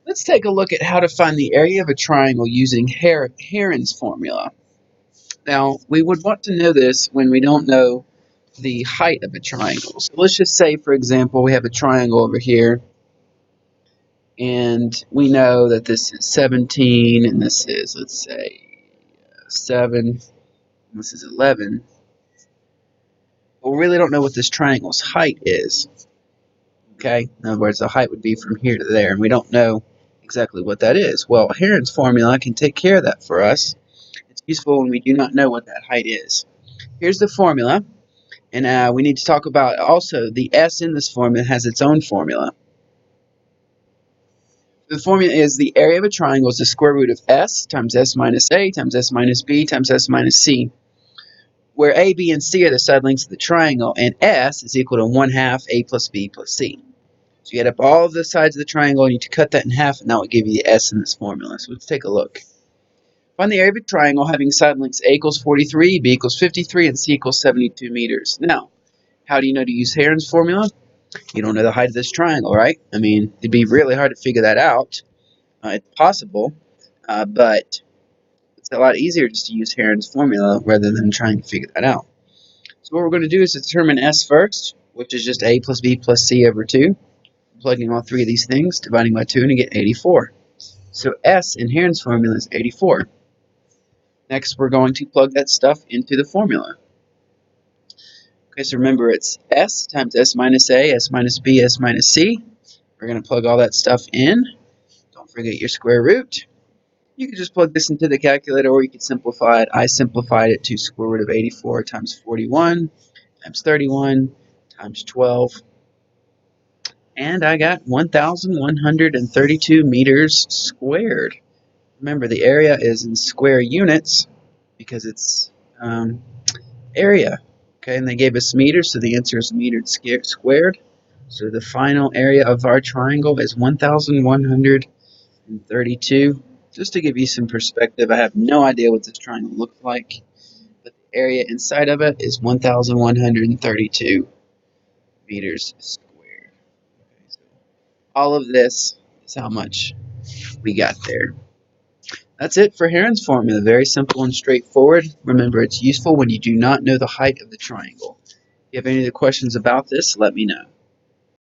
Let's take a look at how to find the area of a triangle using Heron's formula. Now, we would want to know this when we don't know the height of a triangle. So let's just say, for example, we have a triangle over here, and we know that this is 17, and this is, let's say, 7, and this is 11. But we really don't know what this triangle's height is. Okay? In other words, the height would be from here to there, and we don't know exactly what that is. Well, Heron's formula can take care of that for us. It's useful when we do not know what that height is. Here's the formula, and we need to talk about also the S in this formula has its own formula. The formula is the area of a triangle is the square root of S times S minus A times S minus B times S minus C, where A, B, and C are the side lengths of the triangle, and S is equal to 1/2 A plus B plus C. So you add up all of the sides of the triangle, and you need to cut that in half, and that will give you the S in this formula. So let's take a look. Find the area of a triangle having side lengths A equals 43, B equals 53, and C equals 72 meters. Now, how do you know to use Heron's formula? You don't know the height of this triangle, right? I mean, it'd be really hard to figure that out. It's possible, but it's a lot easier just to use Heron's formula rather than trying to figure that out. So what we're going to do is determine S first, which is just A plus B plus C over 2. Plugging all three of these things, dividing by 2, and you get 84. So S in Heron's formula is 84. Next, we're going to plug that stuff into the formula. Okay, so remember it's S times S minus A, S minus B, S minus C. We're going to plug all that stuff in. Don't forget your square root. You can just plug this into the calculator, or you can simplify it. I simplified it to square root of 84 times 41 times 31 times 12. And I got 1,132 meters squared. Remember, the area is in square units because it's area. Okay, and they gave us meters, so the answer is meters squared. So the final area of our triangle is 1,132. Just to give you some perspective, I have no idea what this triangle looks like, but the area inside of it is 1,132 meters squared. Okay, so all of this is how much we got there. That's it for Heron's formula. Very simple and straightforward. Remember, it's useful when you do not know the height of the triangle. If you have any other questions about this, let me know.